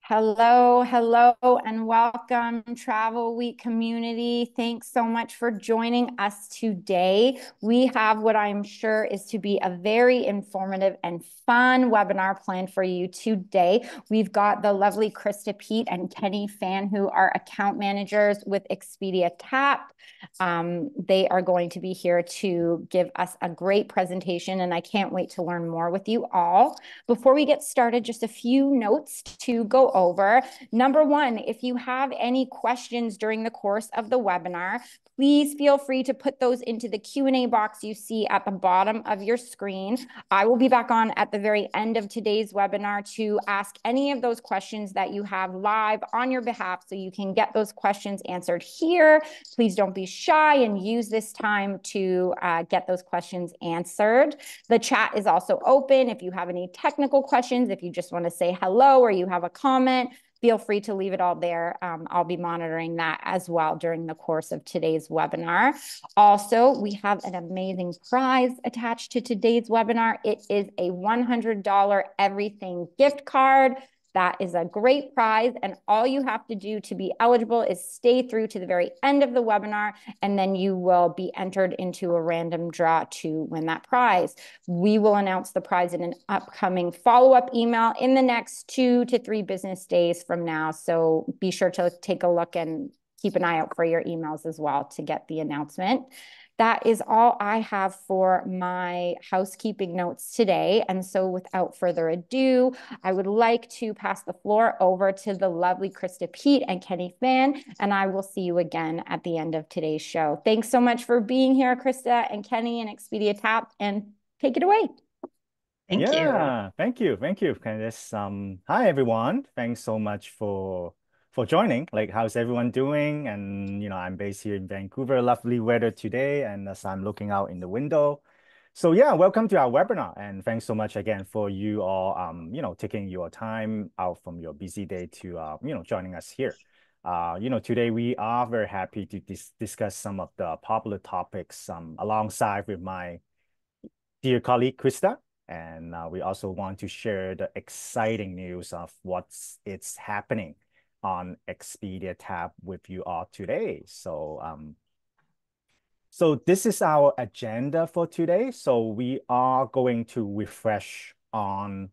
Hello, hello, and welcome, Travel Week community. Thanks so much for joining us today. We have what I'm sure is to be a very informative and fun webinar planned for you today. We've got the lovely Krista, Peet, and Kenny Fan, who are account managers with Expedia TAAP. They are going to be here to give us a great presentation, and I can't wait to learn more with you all. Before we get started, just a few notes to go over. Number one, if you have any questions during the course of the webinar, please feel free to put those into the Q&A box you see at the bottom of your screen. I will be back on at the very end of today's webinar to ask any of those questions that you have live on your behalf so you can get those questions answered here. Please don't be shy and use this time to get those questions answered. The chat is also open. If you have any technical questions, if you just want to say hello or you have a comment, feel free to leave it all there. I'll be monitoring that as well during the course of today's webinar. Also, we have an amazing prize attached to today's webinar. It is a $100 everything gift card. That is a great prize, and all you have to do to be eligible is stay through to the very end of the webinar, and then you will be entered into a random draw to win that prize. We will announce the prize in an upcoming follow-up email in the next 2 to 3 business days from now, so be sure to take a look and keep an eye out for your emails as well to get the announcement. That is all I have for my housekeeping notes today. And so without further ado, I would like to pass the floor over to the lovely Krista, Peet, and Kenny Fan, and I will see you again at the end of today's show. Thanks so much for being here, Krista and Kenny and Expedia TAAP, and take it away. Thank you. Thank you. Thank you, Candice. Hi everyone. Thanks so much for joining. Like, how's everyone doing? And I'm based here in Vancouver. Lovely weather today, and as I'm looking out in the window. So yeah, welcome to our webinar, and thanks so much again for you all taking your time out from your busy day to joining us here. Today we are very happy to discuss some of the popular topics alongside with my dear colleague Krista. And we also want to share the exciting news of it's happening on Expedia TAAP with you all today. So this is our agenda for today. So we are going to refresh on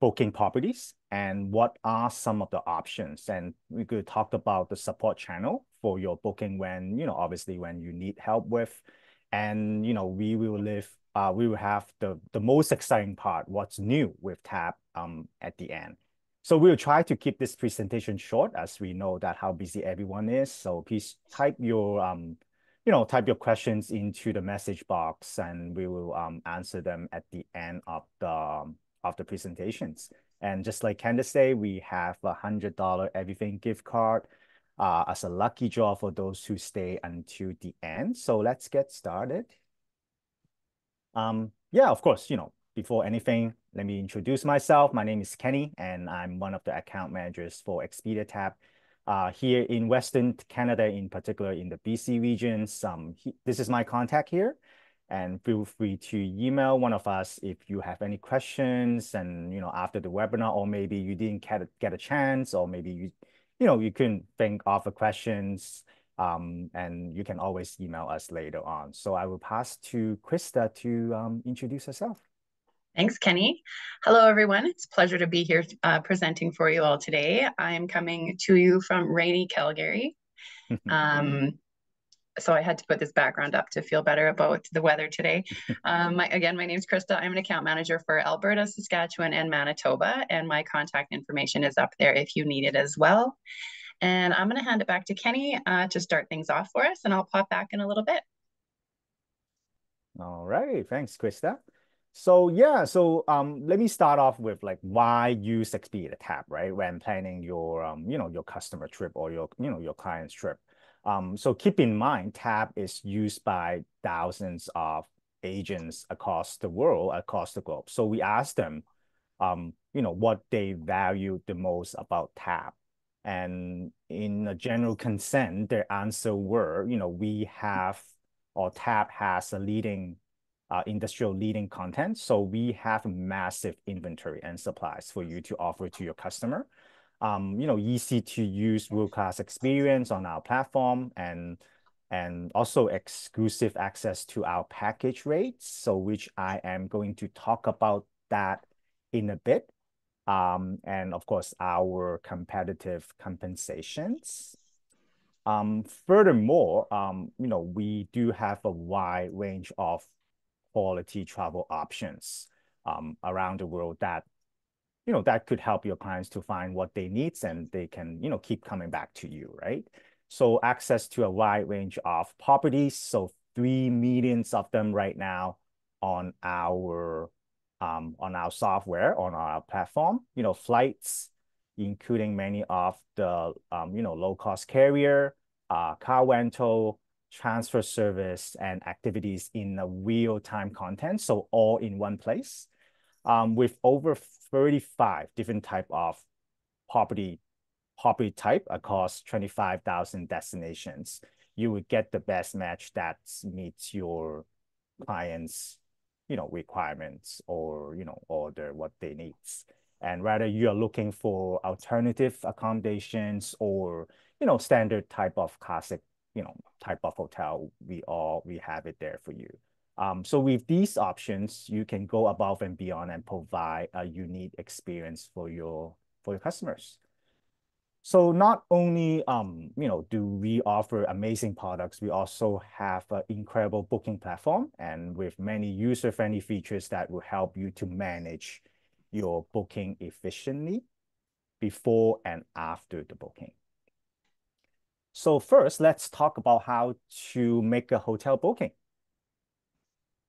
booking properties and what are some of the options. And we could talk about the support channel for your booking when, obviously when you need help with. And, we will have the most exciting part, what's new with TAAP at the end. So we'll try to keep this presentation short as we know that how busy everyone is. So please type your questions into the message box and we will answer them at the end of the presentations. And just like Candace said, we have a $100 everything gift card as a lucky draw for those who stay until the end. So let's get started. Yeah, of course, before anything, let me introduce myself. My name is Kenny, and I'm one of the account managers for Expedia TAAP here in Western Canada, in particular in the BC regions. This is my contact here, and feel free to email one of us if you have any questions and, after the webinar, or maybe you didn't get a chance, or maybe you couldn't think of the questions. And you can always email us later on. So I will pass to Krista to introduce herself. Thanks, Kenny. Hello, everyone. It's a pleasure to be here presenting for you all today. I am coming to you from rainy Calgary. So I had to put this background up to feel better about the weather today. My name is Krista. I'm an account manager for Alberta, Saskatchewan, and Manitoba, and my contact information is up there if you need it as well. And I'm going to hand it back to Kenny to start things off for us, and I'll pop back in a little bit. All right, thanks, Krista. So yeah, let me start off with like why use Expedia TAAP, right? When planning your your customer trip or your client's trip. So keep in mind, TAAP is used by thousands of agents across the world, across the globe. So we asked them, what they value the most about TAAP. And in a general consent, their answer were, we have, or TAAP has a leading industrial leading content. So we have massive inventory and supplies for you to offer to your customer. easy to use world-class experience on our platform and also exclusive access to our package rates, so which I am going to talk about that in a bit. And of course, our competitive compensations. Furthermore, we do have a wide range of quality travel options around the world that that could help your clients to find what they need and they can, keep coming back to you, right? So access to a wide range of properties. So 3 million of them right now on our software, on our platform, flights, including many of the, low-cost carrier, car rental, transfer service, and activities in a real-time content. So all in one place with over 35 different type of property type across 25,000 destinations. You would get the best match that meets your clients, requirements or, order what they need. And whether you are looking for alternative accommodations or, standard type of classic, type of hotel, we have it there for you. So with these options, you can go above and beyond and provide a unique experience for your customers. So not only do we offer amazing products, we also have an incredible booking platform and with many user-friendly features that will help you to manage your booking efficiently before and after the booking. So first, let's talk about how to make a hotel booking.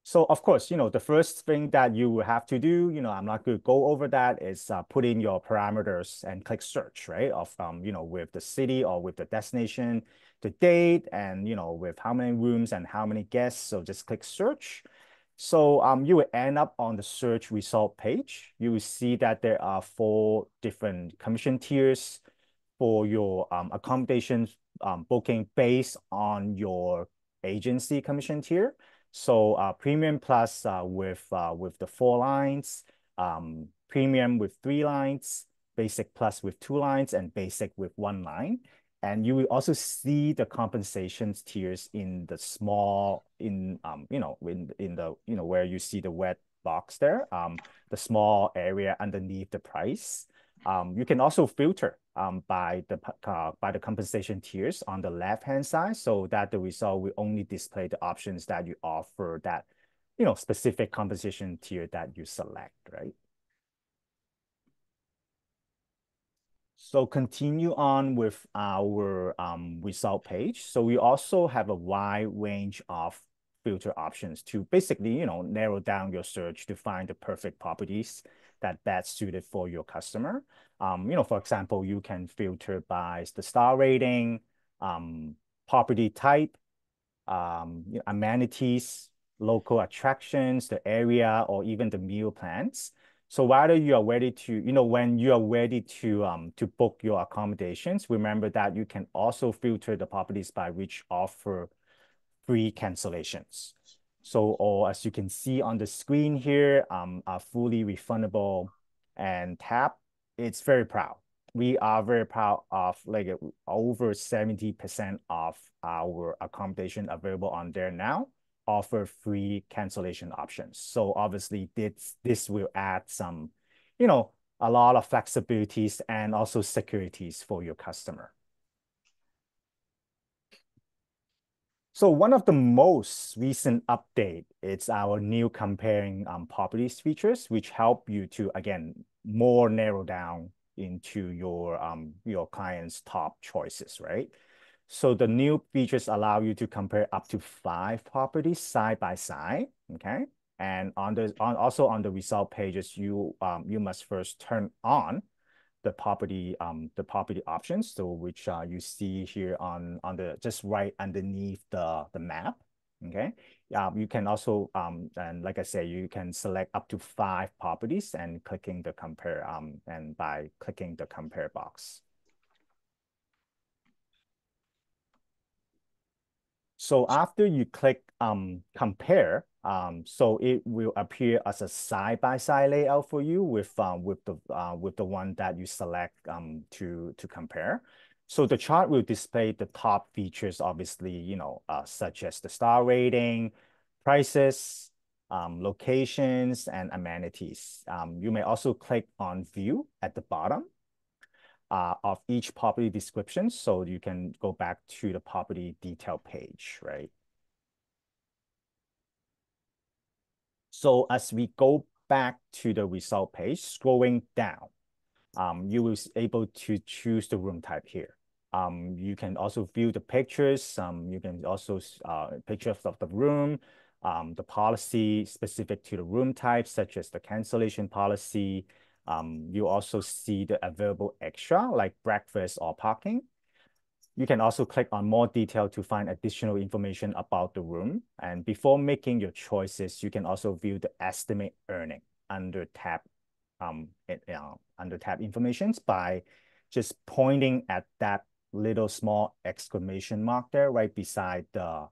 So of course, the first thing that you will have to do, I'm not going to go over that, is put in your parameters and click search, right? Of, with the city or with the destination, the date, and, with how many rooms and how many guests. So just click search. So you will end up on the search result page. You will see that there are 4 different commission tiers for your accommodations booking based on your agency commission tier. So premium plus with the 4 lines, premium with 3 lines, basic plus with 2 lines, and basic with 1 line. And you will also see the compensations tiers in the small in the where you see the red box there, the small area underneath the price. You can also filter by the compensation tiers on the left-hand side, so that the result will only display the options that you offer that, specific compensation tier that you select, right? So continue on with our result page. So we also have a wide range of filter options to basically, narrow down your search to find the perfect properties that best suited for your customer. For example, you can filter by the star rating, property type, amenities, local attractions, the area, or even the meal plans. So whether you are ready to, when you are ready to book your accommodations, remember that you can also filter the properties by which offer free cancellations. So, or as you can see on the screen here, are fully refundable, and TAAP, it's very proud. We are very proud of like over 70% of our accommodation available on there now offer free cancellation options. So obviously this will add some, a lot of flexibilities and also securities for your customer. So one of the most recent update is our new comparing properties features, which help you to, again, more narrow down into your client's top choices, right? So the new features allow you to compare up to 5 properties side by side, okay? And also on the result pages, you must first turn on the property options, so which you see here on the just right underneath the map. Okay, you can also and like I say, you can select up to 5 properties and clicking the compare and by clicking the compare box. So after you click compare, so it will appear as a side-by-side layout for you with the one that you select to compare. So the chart will display the top features, obviously, such as the star rating, prices, locations, and amenities. You may also click on view at the bottom of each property description, so you can go back to the property detail page, right? So as we go back to the result page, scrolling down, you will be able to choose the room type here. You can also view the pictures. You can also pictures of the room, the policy specific to the room type, such as the cancellation policy. You also see the available extra like breakfast or parking. You can also click on more detail to find additional information about the room. And before making your choices, you can also view the estimate earning under tab informations by just pointing at that little small exclamation mark there right beside the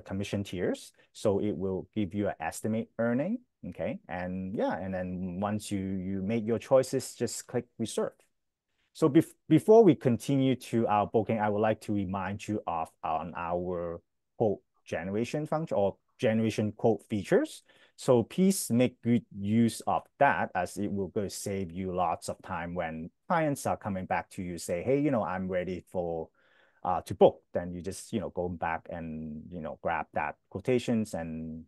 commission tiers. So it will give you an estimate earning. Okay. And yeah, and then once you make your choices, just click reserve. So before we continue to our booking, I would like to remind you of our quote generation function or generation quote features. So please make good use of that, as it will go save you lots of time when clients are coming back to you, say, hey, I'm ready for to book. Then you just go back and grab that quotations and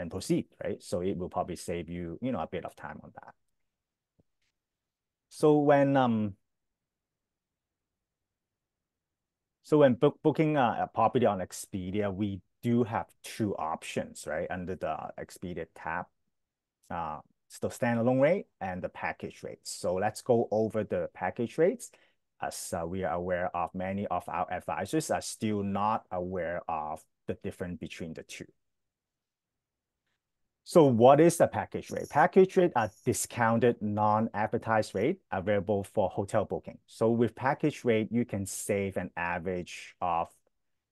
proceed, right? So it will probably save you a bit of time on that. So when booking a property on Expedia, we do have two options, right? Under the Expedia tab, the standalone rate and the package rates. So let's go over the package rates, as we are aware of many of our advisors are still not aware of the difference between the two. So what is the package rate? Package rate are discounted non-advertised rate available for hotel booking. So with package rate, you can save an average of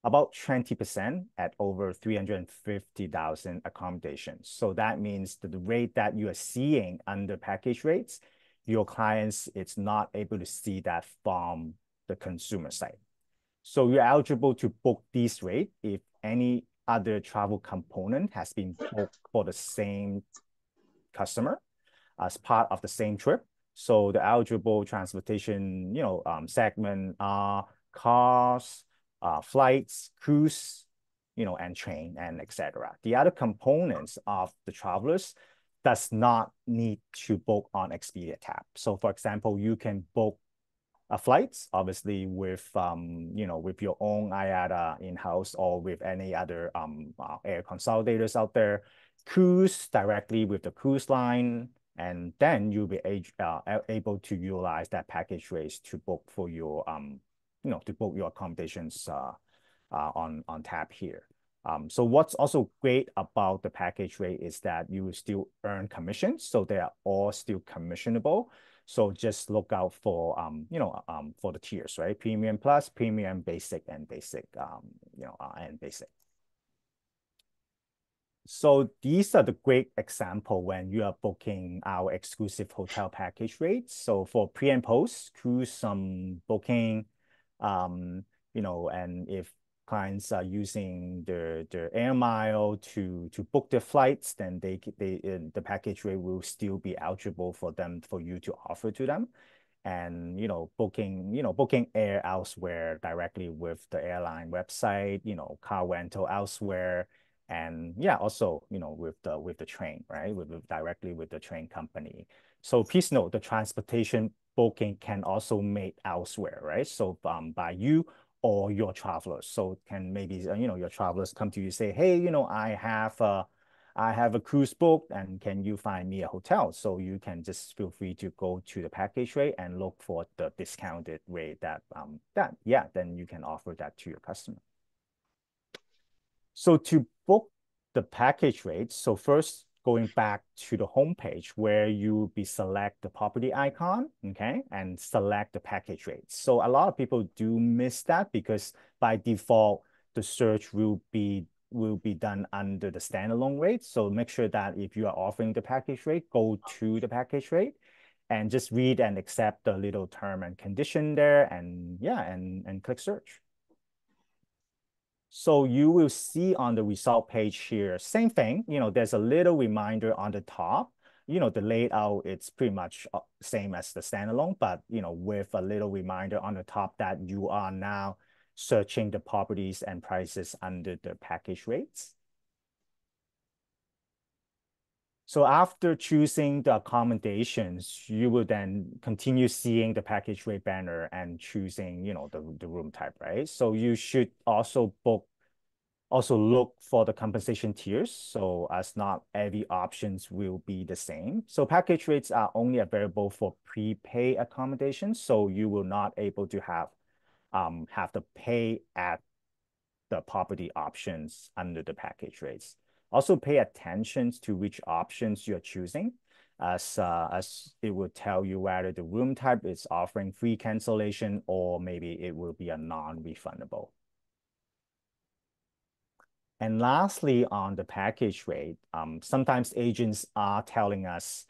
about 20% at over 350,000 accommodations. So that means that the rate that you are seeing under package rates, your clients, it's not able to see that from the consumer side. So you're eligible to book this rate if any other travel component has been booked for the same customer as part of the same trip. So the eligible transportation, segment are cars, flights, cruise, and train, and etc. The other components of the travelers does not need to book on Expedia TAAP. So for example, you can book flights, obviously with with your own IATA in-house or with any other air consolidators out there, cruise directly with the cruise line, and then you'll be able to utilize that package rates to book for your to book your accommodations on TAAP here. So what's also great about the package rate is that you will still earn commissions, so they are all still commissionable. So just look out for for the tiers, right? Premium plus, premium, basic, and basic, and basic. So these are the great example when you are booking our exclusive hotel package rates. So for pre and post cruise booking, and if clients are using the air mile to book their flights, then the package rate will still be eligible for you to offer to them. And booking air elsewhere directly with the airline website, car rental elsewhere, and yeah, also with the train, right? Directly with the train company. So please note the transportation booking can also made elsewhere, right? So by you or your travelers. So can maybe your travelers come to you, say, hey, I have a cruise booked, and can you find me a hotel? So you can just feel free to go to the package rate and look for the discounted rate then you can offer that to your customer. So to book the package rate, so first going back to the homepage where you be select the property icon, okay, and select the package rate. So a lot of people do miss that because by default, the search will be done under the standalone rate. So make sure that if you are offering the package rate, go to the package rate and just read and accept the little term and condition there, and yeah, and click search. So you will see on the result page here, same thing, there's a little reminder on the top. The layout, it's pretty much same as the standalone, but, with a little reminder on the top that you are now searching the properties and prices under the package rates. So after choosing the accommodations, you will then continue seeing the package rate banner and choosing, the room type, right? So you should also look for the compensation tiers, so as not every options will be the same. So package rates are only available for prepay accommodations, so you will not able to have to pay at the property options under the package rates. Also pay attention to which options you're choosing, as it will tell you whether the room type is offering free cancellation or maybe it will be a non-refundable. And lastly, on the package rate, sometimes agents are telling us,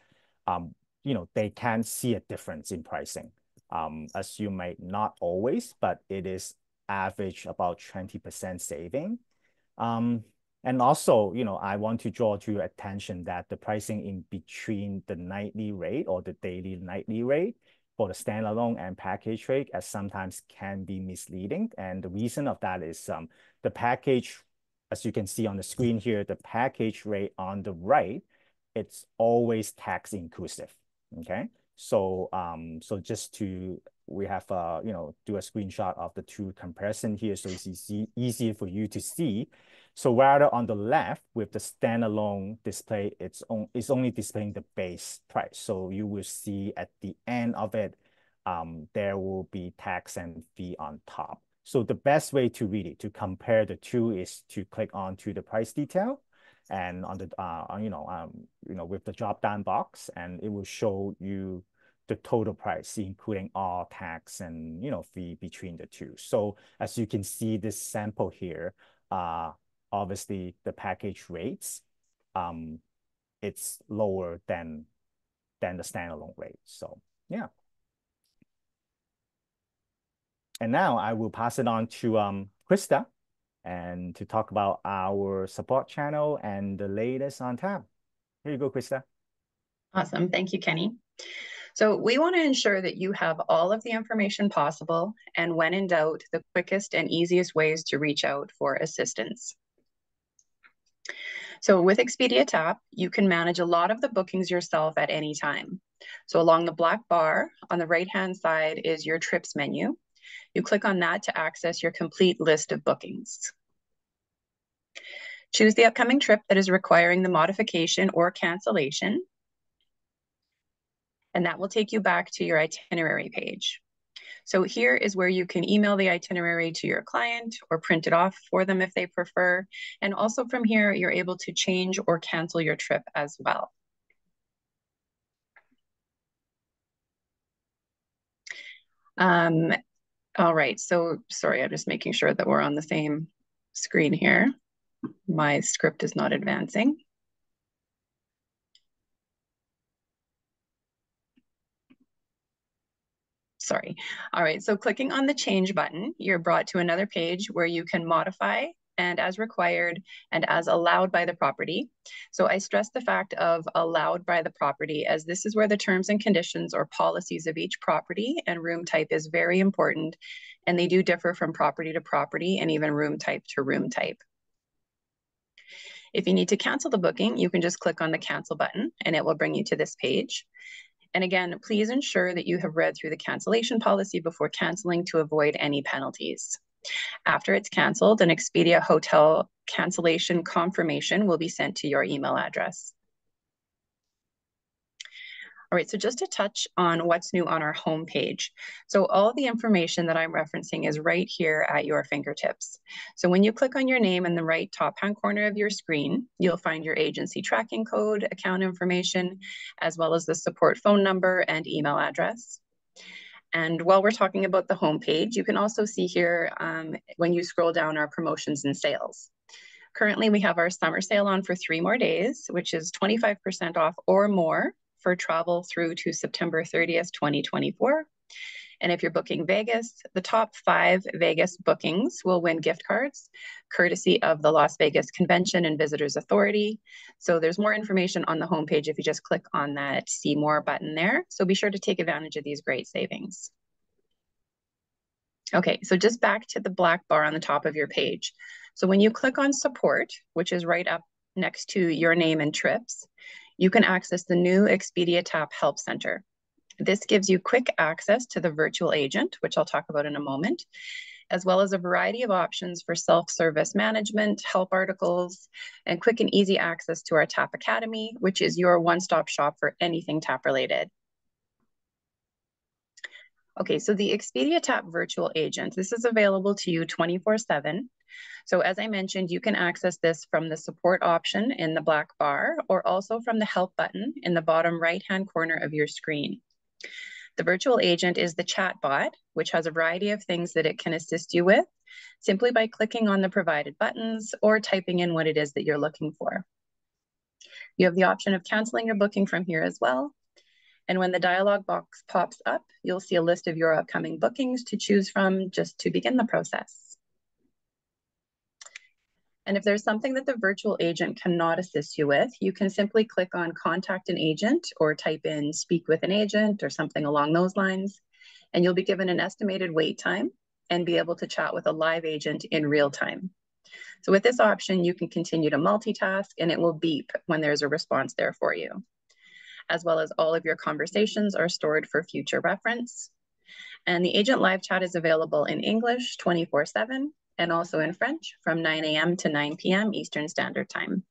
they can see a difference in pricing. As you may not always, but it is average about 20% saving. And also, I want to draw to your attention that the pricing in between the nightly rate or the daily nightly rate for the standalone and package rate as sometimes can be misleading. And the reason of that is the package, as you can see on the screen here, the package rate on the right, it's always tax inclusive, okay? So just to, we have, do a screenshot of the two comparison here so it's easier for you to see. So rather on the left with the standalone display, it's only displaying the base price. So you will see at the end of it, there will be tax and fee on top. So the best way to really to compare the two is to click on to the price detail, and on the with the drop down box, and it will show you the total price, including all tax and fee between the two. So as you can see, this sample here, obviously the package rates, it's lower than the standalone rate. So yeah. And now I will pass it on to Krista and to talk about our support channel and the latest on TAAP. Here you go, Krista. Awesome. Thank you, Kenny. So we want to ensure that you have all of the information possible, and when in doubt, the quickest and easiest ways to reach out for assistance. So with Expedia TAAP, you can manage a lot of the bookings yourself at any time. So along the black bar on the right-hand side is your trips menu. You click on that to access your complete list of bookings. Choose the upcoming trip that is requiring the modification or cancellation, and that will take you back to your itinerary page. So here is where you can email the itinerary to your client or print it off for them if they prefer. And also from here, you're able to change or cancel your trip as well. All right, so sorry, I'm just making sure that we're on the same screen here. My script is not advancing. Sorry. All right, so clicking on the change button, you're brought to another page where you can modify and as required and as allowed by the property. So I stress the fact of allowed by the property, as this is where the terms and conditions or policies of each property and room type is very important, and they do differ from property to property and even room type to room type. If you need to cancel the booking, you can just click on the cancel button and it will bring you to this page. And again, please ensure that you have read through the cancellation policy before canceling to avoid any penalties. After it's canceled, an Expedia hotel cancellation confirmation will be sent to your email address. All right, so just to touch on what's new on our homepage. So all the information that I'm referencing is right here at your fingertips. So when you click on your name in the right top-hand corner of your screen, you'll find your agency tracking code, account information, as well as the support phone number and email address. And while we're talking about the homepage, you can also see here when you scroll down our promotions and sales. Currently, we have our summer sale on for 3 more days, which is 25% off or more for travel through to September 30th, 2024. And if you're booking Vegas, the top 5 Vegas bookings will win gift cards, courtesy of the Las Vegas Convention and Visitors Authority. So there's more information on the homepage if you just click on that See More button there. So be sure to take advantage of these great savings. Okay, so just back to the black bar on the top of your page. So when you click on support, which is right up next to your name and trips, you can access the new Expedia TAAP Help Center. This gives you quick access to the virtual agent, which I'll talk about in a moment, as well as a variety of options for self-service management, help articles, and quick and easy access to our TAAP Academy, which is your one-stop shop for anything TAAP related. Okay, so the Expedia TAAP Virtual Agent, this is available to you 24/7. So as I mentioned, you can access this from the support option in the black bar, or also from the help button in the bottom right-hand corner of your screen. The virtual agent is the chat bot, which has a variety of things that it can assist you with, simply by clicking on the provided buttons or typing in what it is that you're looking for. You have the option of canceling your booking from here as well. And when the dialog box pops up, you'll see a list of your upcoming bookings to choose from just to begin the process. And if there's something that the virtual agent cannot assist you with, you can simply click on Contact an Agent or type in Speak with an Agent or something along those lines, and you'll be given an estimated wait time and be able to chat with a live agent in real time. So with this option, you can continue to multitask and it will beep when there's a response there for you, as well as all of your conversations are stored for future reference. And the agent live chat is available in English 24/7 and also in French from 9 a.m. to 9 p.m. Eastern Standard Time.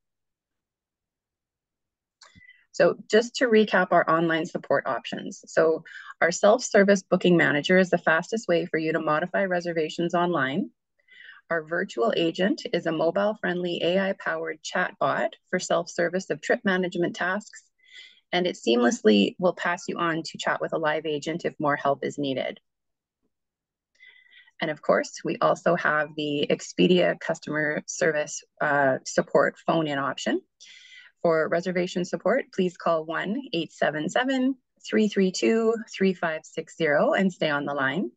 So just to recap our online support options. So our self-service booking manager is the fastest way for you to modify reservations online. Our virtual agent is a mobile-friendly AI-powered chatbot for self-service of trip management tasks, and it seamlessly will pass you on to chat with a live agent if more help is needed. And of course, we also have the Expedia customer service support phone-in option. For reservation support, please call 1-877-332-3560 and stay on the line.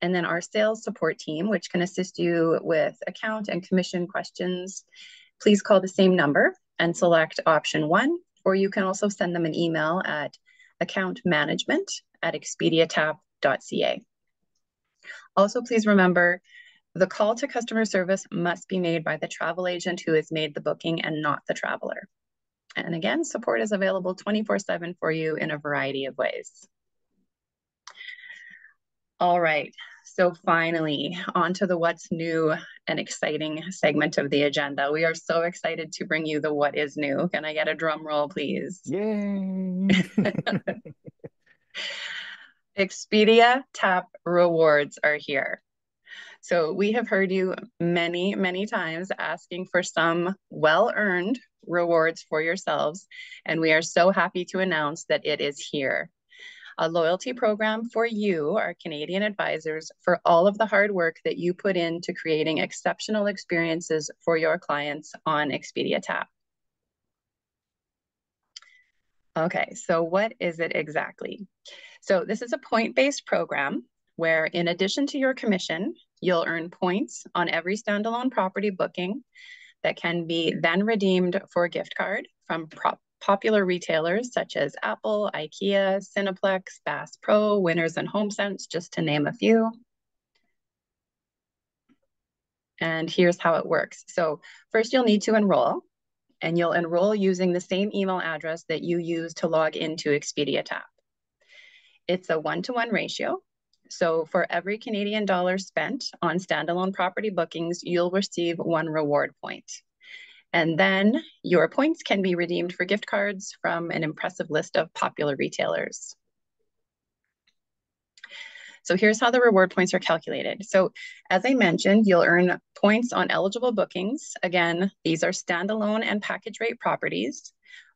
And then our sales support team, which can assist you with account and commission questions, please call the same number and select option 1, or you can also send them an email at accountmanagement@expediataap.ca. Also, please remember, the call to customer service must be made by the travel agent who has made the booking and not the traveler. And again, support is available 24/7 for you in a variety of ways. All right, so finally, on to the what's new and exciting segment of the agenda. We are so excited to bring you the what is new. Can I get a drum roll, please? Yay! Expedia TAAP rewards are here. So we have heard you many, many times asking for some well-earned rewards for yourselves, and we are so happy to announce that it is here. A loyalty program for you, our Canadian advisors, for all of the hard work that you put into creating exceptional experiences for your clients on Expedia TAAP. Okay, so what is it exactly? So this is a point-based program where, in addition to your commission, you'll earn points on every standalone property booking that can be then redeemed for a gift card from popular retailers such as Apple, IKEA, Cineplex, Bass Pro, Winners and HomeSense, just to name a few. And here's how it works. So first you'll need to enroll, and you'll enroll using the same email address that you use to log into Expedia TAAP. It's a 1-to-1 ratio. So for every Canadian dollar spent on standalone property bookings, you'll receive 1 reward point. And then your points can be redeemed for gift cards from an impressive list of popular retailers. So here's how the reward points are calculated. So as I mentioned, you'll earn points on eligible bookings. Again, these are standalone and package rate properties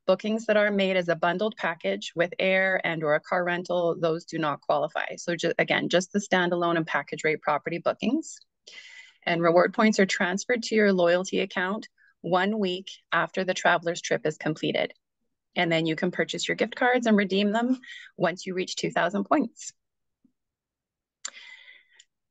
Bookings that are made as a bundled package with air and or a car rental, those do not qualify. So again, just the standalone and package rate property bookings. And reward points are transferred to your loyalty account 1 week after the traveler's trip is completed. And then you can purchase your gift cards and redeem them once you reach 2,000 points.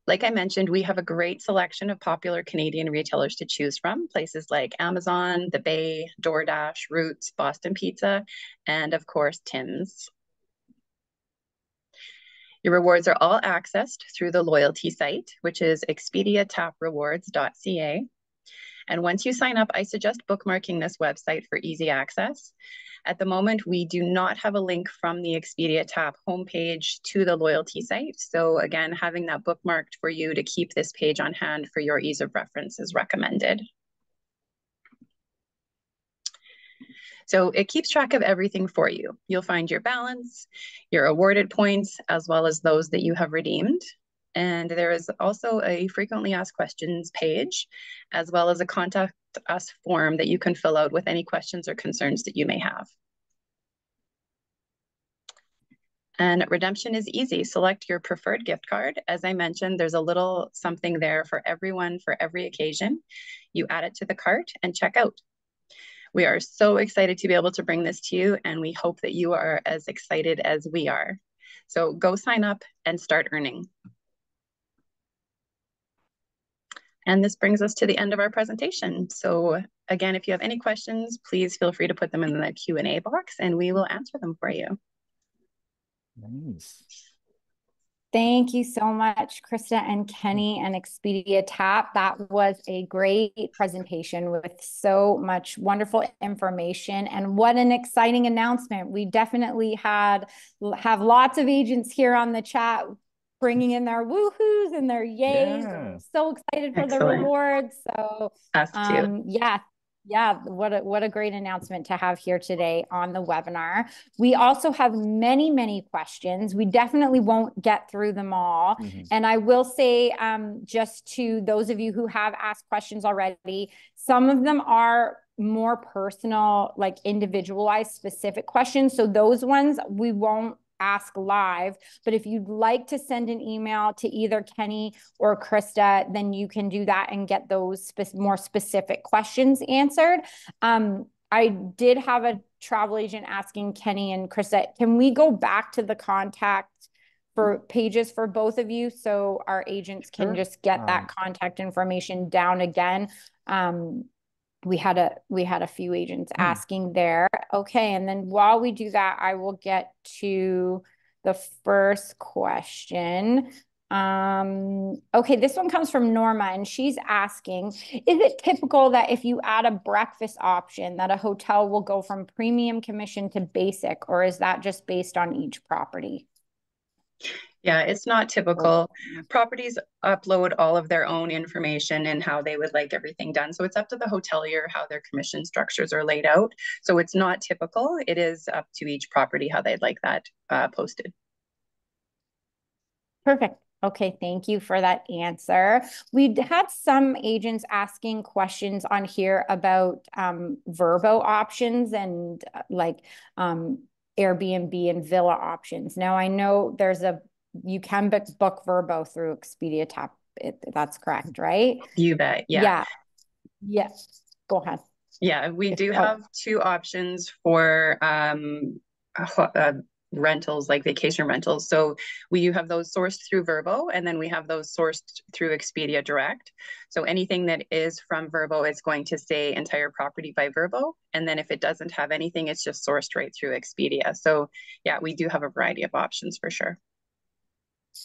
Like I mentioned, we have a great selection of popular Canadian retailers to choose from, places like Amazon, The Bay, DoorDash, Roots, Boston Pizza, and of course, Tim's. Your rewards are all accessed through the loyalty site, which is expediataaprewards.ca. And once you sign up, I suggest bookmarking this website for easy access. At the moment, we do not have a link from the Expedia TAAP homepage to the loyalty site. So again, having that bookmarked for you to keep this page on hand for your ease of reference is recommended. So it keeps track of everything for you. You'll find your balance, your awarded points, as well as those that you have redeemed. And there is also a frequently asked questions page, as well as a contact us form that you can fill out with any questions or concerns that you may have. And redemption is easy. Select your preferred gift card. As I mentioned, there's a little something there for everyone for every occasion. You add it to the cart and check out. We are so excited to be able to bring this to you, and we hope that you are as excited as we are. So go sign up and start earning. And this brings us to the end of our presentation. So again, if you have any questions, please feel free to put them in the Q&A box and we will answer them for you. Nice. Thank you so much, Krista and Kenny and Expedia TAAP. That was a great presentation with so much wonderful information, and what an exciting announcement. We definitely have lots of agents here on the chat bringing in their woohoos and their yays. Yeah. I'm so excited for the Excellent. rewards. So Us too. yeah, what a great announcement to have here today on the webinar. We also have many, many questions. We definitely won't get through them all. And I will say, just to those of you who have asked questions already, some of them are more personal, like individualized specific questions. So those ones we won't ask live, but if you'd like to send an email to either Kenny or Krista, then you can do that and get those more specific questions answered. I did have a travel agent asking Kenny and Krista, can we go back to the contact for pages for both of you so our agents can just get that contact information down again? We had a few agents asking there. Okay, and then while we do that, I will get to the first question. Okay, this one comes from Norma, and she's asking, is it typical that if you add a breakfast option that a hotel will go from premium commission to basic, or is that just based on each property? Yeah, it's not typical. Properties upload all of their own information and how they would like everything done. So it's up to the hotelier how their commission structures are laid out. So it's not typical. It is up to each property how they'd like that posted. Perfect. Okay, thank you for that answer. We had some agents asking questions on here about Vrbo options and Airbnb and villa options. Now I know you can book Vrbo through Expedia TAAP. That's correct, right? You bet. Yeah. Yes. Go ahead. Yeah, we do have two options for rentals, like vacation rentals. So we have those sourced through Vrbo, and then we have those sourced through Expedia Direct. So anything that is from Vrbo is going to say entire property by Vrbo. And then if it doesn't have anything, it's just sourced right through Expedia. So yeah, we do have a variety of options for sure.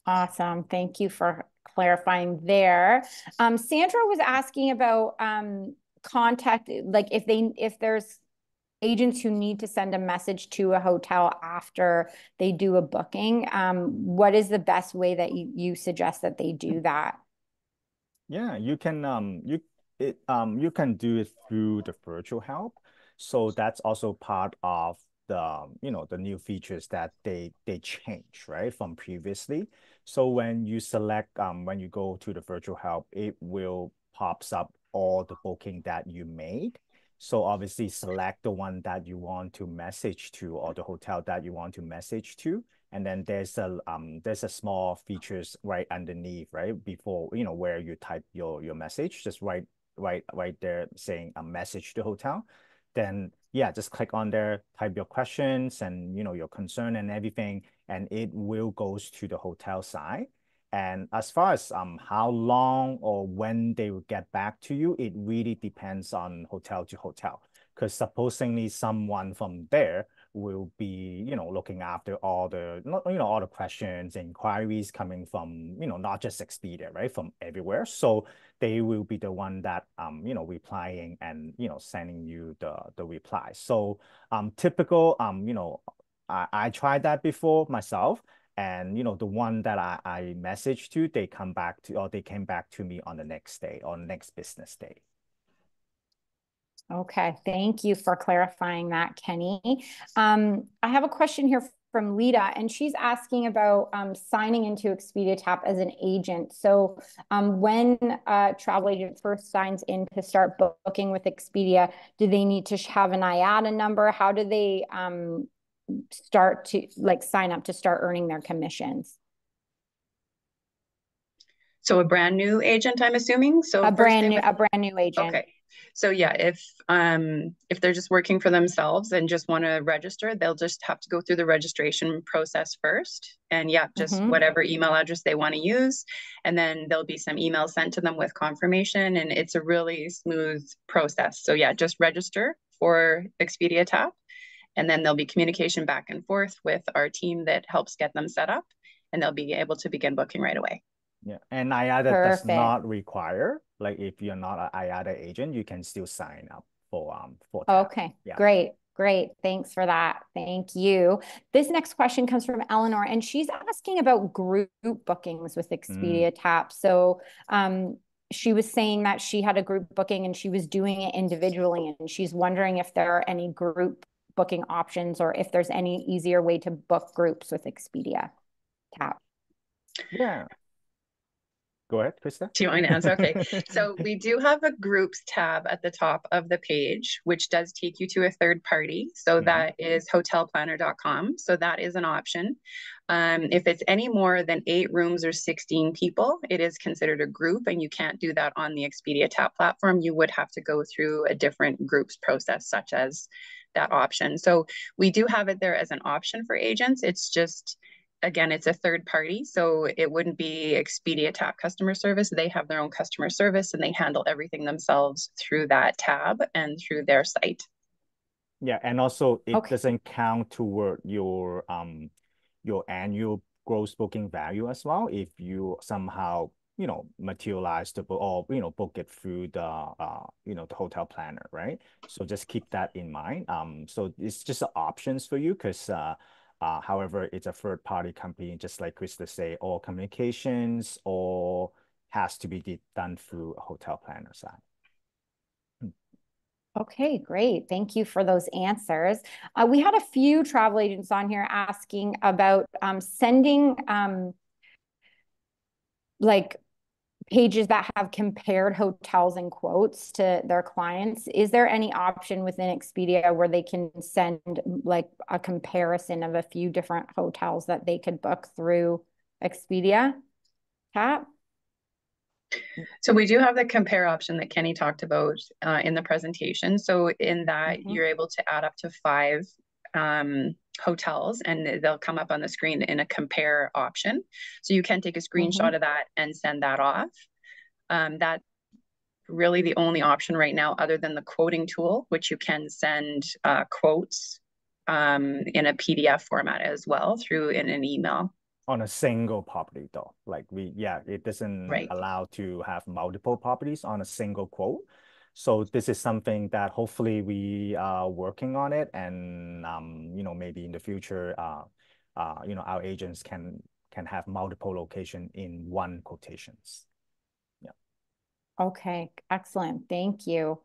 Awesome. Thank you for clarifying there. Sandra was asking about contact, like if there's agents who need to send a message to a hotel after they do a booking, what is the best way that you suggest that they do that? Yeah, you can you can do it through the virtual help. So that's also part of the the new features that they change, right, from previously. So when you select when you go to the virtual help, it will pops up all the booking that you made, So obviously select the one that you want to message to or the hotel that you want to message to. And then there's a small features right underneath, right? Before, where you type your message, just right there saying a message to hotel. Then yeah, just click on there, type your questions and your concern and everything, and it will goes to the hotel side. And as far as how long or when they will get back to you, it really depends on hotel to hotel. Because supposedly someone from there will be, looking after all the, all the questions and inquiries coming from, not just Expedia, right? From everywhere. So they will be the one that, replying and, sending you the reply. So typical, I tried that before myself. And the one that I messaged to, they came back to me on the next day or next business day. Okay, thank you for clarifying that, Kenny. I have a question here from Lita, and she's asking about signing into Expedia TAAP as an agent. So when a travel agent first signs in to start booking with Expedia, do they need to have an IATA number? How do they start to sign up to start earning their commissions? So a brand new agent, I'm assuming. So a brand new agent. Okay. So yeah, if they're just working for themselves and just want to register, they'll just have to go through the registration process first. And yeah, just whatever email address they want to use. And then there'll be some emails sent to them with confirmation. And it's a really smooth process. So yeah, just register for Expedia TAAP. And then there'll be communication back and forth with our team that helps get them set up. And they'll be able to begin booking right away. Yeah, and IATA does not require, like if you're not an IATA agent, you can still sign up for TAAP. Okay, yeah. Great. Thanks for that. Thank you. This next question comes from Eleanor, and she's asking about group bookings with Expedia TAAP. So she was saying that she had a group booking and she was doing it individually, and she's wondering if there are any group booking options or if there's any easier way to book groups with Expedia TAAP. Yeah. Go ahead, Krista. Do you want to answer? Okay. So we do have a groups tab at the top of the page, which does take you to a third party. So that is hotelplanner.com. So that is an option. If it's any more than 8 rooms or 16 people, it is considered a group, and you can't do that on the Expedia TAAP platform. You would have to go through a different groups process, such as that option. So we do have it there as an option for agents. It's just, again, it's a third party, so it wouldn't be Expedia TAAP customer service. They have their own customer service and they handle everything themselves through that tab and through their site. Yeah, and also it doesn't count toward your annual gross booking value as well if you somehow materialize the book or book it through the the hotel planner, right? So just keep that in mind. So it's just options for you because however, it's a third-party company, just like Krista say, all communications or has to be done through a hotel planner side. Okay, great. Thank you for those answers. We had a few travel agents on here asking about sending pages that have compared hotels and quotes to their clients. Is there any option within Expedia where they can send a comparison of a few different hotels that they could book through Expedia TAAP? So we do have the compare option that Kenny talked about in the presentation. So in that, you're able to add up to 5 hotels, and they'll come up on the screen in a compare option. So you can take a screenshot of that and send that off. That's really the only option right now, other than the quoting tool, which you can send quotes in a PDF format as well through in an email. On a single property though, it doesn't allow to have multiple properties on a single quote. So this is something that hopefully we are working on it, and maybe in the future, our agents can have multiple location in one quotations. Yeah. Okay, excellent. Thank you.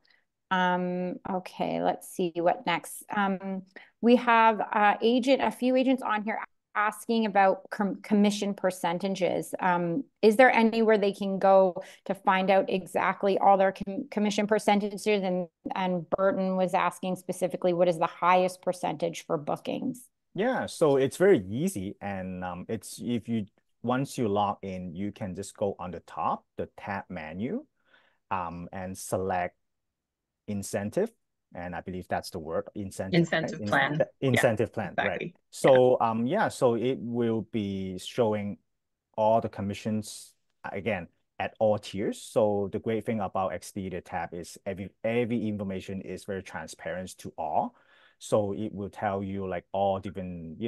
Okay, let's see what next. We have a few agents on here asking about commission percentages. Is there anywhere they can go to find out exactly all their commission percentages? And Burton was asking specifically, what is the highest percentage for bookings? Yeah, so it's very easy, and it's if you once you log in, you can just go on the top, the tab menu, and select incentive, and I believe that's the word, incentive, right? Incentive plan. Incentive plan, right? Exactly. So yeah, so it will be showing all the commissions again at all tiers. So the great thing about Expedia TAAP is every information is very transparent to all. So it will tell you like all different,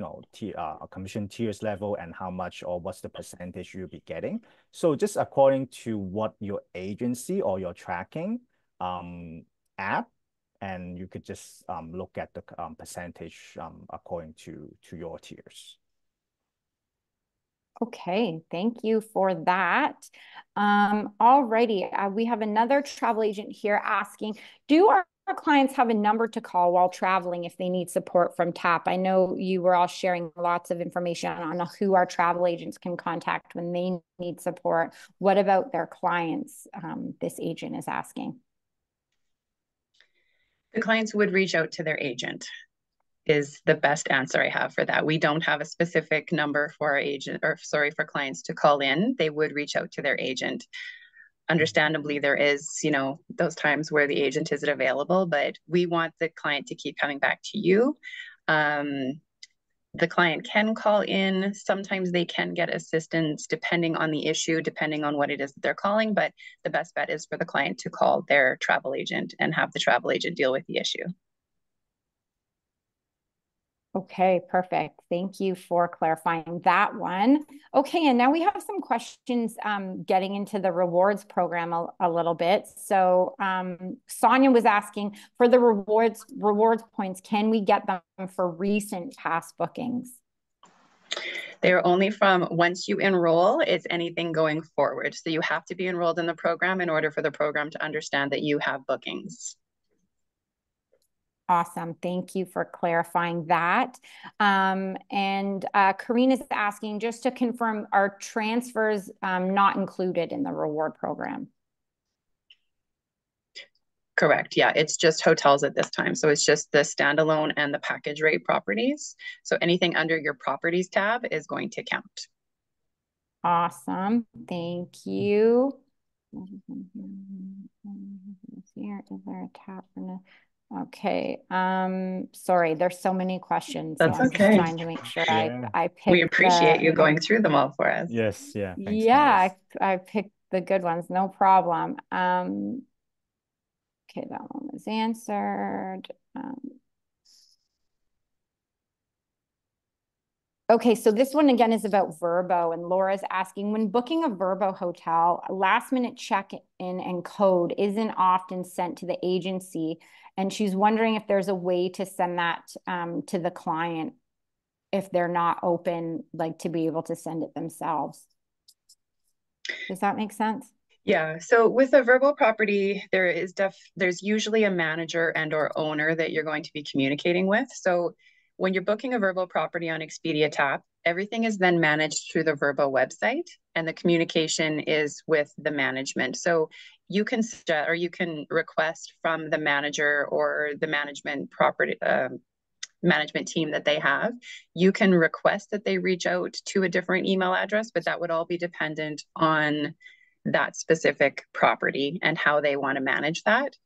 commission tiers level and how much or what's the percentage you'll be getting. So just according to what your agency or your tracking app, and you could just look at the percentage according to your tiers. Okay, thank you for that. Alrighty, we have another travel agent here asking, do our clients have a number to call while traveling if they need support from TAAP? I know you were all sharing lots of information on who our travel agents can contact when they need support. What about their clients? This agent is asking. The clients would reach out to their agent is the best answer I have for that. We don't have a specific number for our agent, or sorry, for clients to call in. They would reach out to their agent. Understandably, there is, those times where the agent isn't available, but we want the client to keep coming back to you. The client can call in. Sometimes they can get assistance depending on the issue, depending on what it is that they're calling. But the best bet is for the client to call their travel agent and have the travel agent deal with the issue. Okay, perfect. Thank you for clarifying that one. Okay, and now we have some questions getting into the rewards program a little bit. So Sonia was asking, for the rewards points, can we get them for recent past bookings? They're only from once you enroll, it's anything going forward. So you have to be enrolled in the program in order for the program to understand that you have bookings. Awesome. Thank you for clarifying that. And Karina's asking, just to confirm, are transfers not included in the reward program? Correct. Yeah, it's just hotels at this time. So it's just the standalone and the package rate properties. So anything under your properties tab is going to count. Awesome. Thank you. Here, is there a tab? Okay. Sorry, there's so many questions. That's so I'm okay. Just trying to make sure I pick. We appreciate you going through them all for us. Yes, yeah. Thanks, yeah, I picked the good ones, no problem. Okay, that one was answered. Okay, so this one again is about Vrbo, and Laura's asking, when booking a Vrbo hotel, a last minute check-in and code isn't often sent to the agency, and she's wondering if there's a way to send that to the client if they're not open, like to be able to send it themselves. Does that make sense? Yeah, so with a Vrbo property, there's usually a manager and or owner that you're going to be communicating with. So when you're booking a Vrbo property on Expedia TAAP, everything is then managed through the Vrbo website, and the communication is with the management. So you can request from the manager or the management team that they have. You can request that they reach out to a different email address, but that would all be dependent on that specific property and how they want to manage that.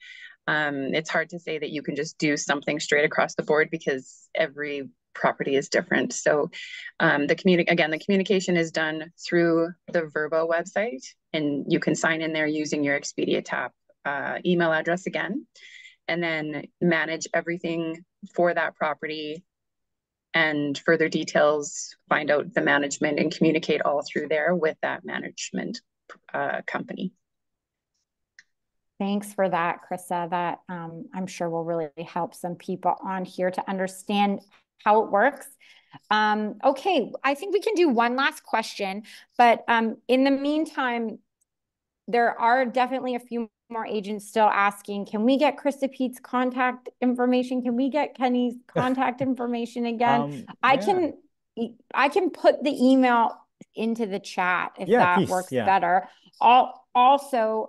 It's hard to say that you can just do something straight across the board because every property is different. So the communication is done through the Vrbo website, and you can sign in there using your Expedia TAAP email address again, and then manage everything for that property. And further details, find out the management and communicate all through there with that management company. Thanks for that, Krista. That I'm sure will really help some people on here to understand how it works. Okay, I think we can do one last question, but in the meantime, there are definitely a few more agents still asking, can we get Krista Peet's contact information? Can we get Kenny's contact information again? Yeah. I can put the email into the chat if Yeah, that please. works Yeah. better. Also,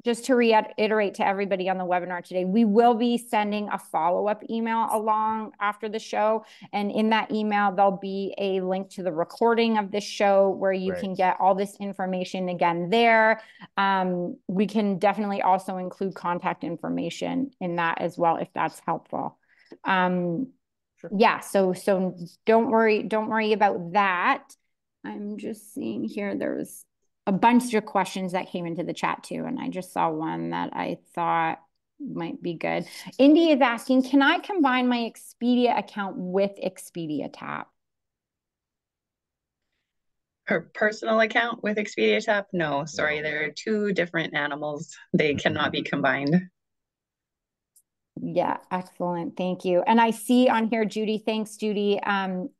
just to reiterate to everybody on the webinar today, we will be sending a follow-up email along after the show. And in that email, there'll be a link to the recording of this show where you Great. can get all this information again there. We can definitely also include contact information in that as well, if that's helpful. Sure. Yeah, so don't worry about that. I'm just seeing here, there was a bunch of questions that came into the chat too, and I just saw one that I thought might be good. Indy is asking, can I combine my Expedia account with Expedia TAAP? Her personal account with Expedia TAAP? No, sorry, they're two different animals. They cannot be combined. Yeah, excellent. Thank you. And I see on here, Judy, thanks, Judy.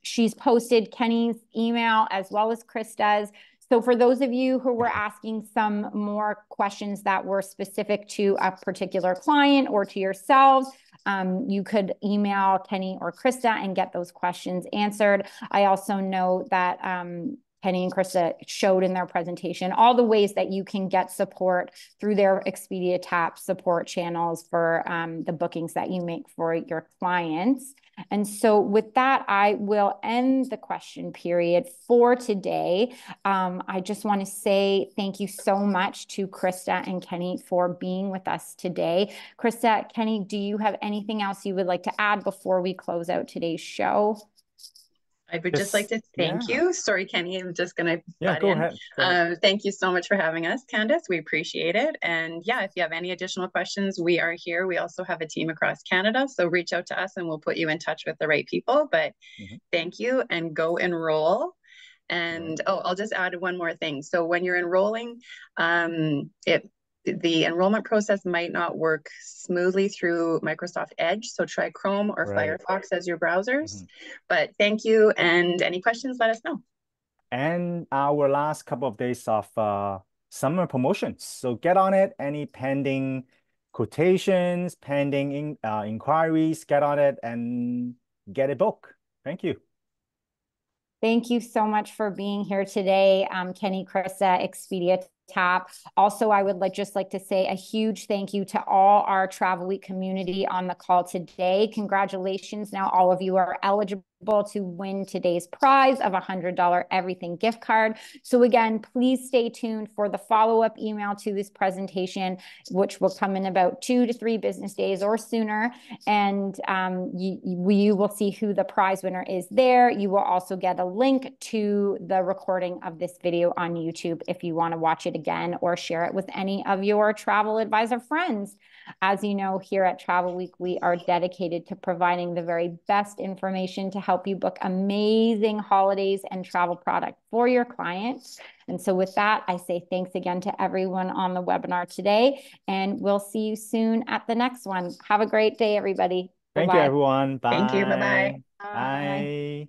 She's posted Kenny's email as well as Krista's. So for those of you who were asking some more questions that were specific to a particular client or to yourselves, you could email Kenny or Krista and get those questions answered. I also know that Kenny and Krista showed in their presentation all the ways that you can get support through their Expedia TAAP support channels for the bookings that you make for your clients. And so with that, I will end the question period for today. I just want to say thank you so much to Krista and Kenny for being with us today. Krista, Kenny, do you have anything else you would like to add before we close out today's show? I would just like to thank you. Sorry, Kenny, I'm just going to butt go in. ahead. Thank you so much for having us, Candace. We appreciate it. And yeah, if you have any additional questions, we are here. We also have a team across Canada. So reach out to us and we'll put you in touch with the right people. But thank you and go enroll. And I'll just add one more thing. So when you're enrolling, the enrollment process might not work smoothly through Microsoft Edge. So try Chrome or Firefox as your browsers. But thank you. And any questions, let us know. And our last couple of days of summer promotions. So get on it. Any pending quotations, pending inquiries, get on it and get a book. Thank you. Thank you so much for being here today, Kenny, Krista, Expedia TAAP. Also, I would just like to say a huge thank you to all our Travel Week community on the call today. Congratulations. Now all of you are eligible to win today's prize of $100 everything gift card. So again, please stay tuned for the follow-up email to this presentation, which will come in about 2 to 3 business days or sooner. And you will see who the prize winner is there. You will also get a link to the recording of this video on YouTube if you want to watch it again or share it with any of your travel advisor friends. As you know, here at Travel Week, we are dedicated to providing the very best information to help you book amazing holidays and travel product for your clients. And so with that, I say thanks again to everyone on the webinar today, and we'll see you soon at the next one. Have a great day, everybody. Thank you, everyone. Bye. Thank you. Bye-bye. Bye.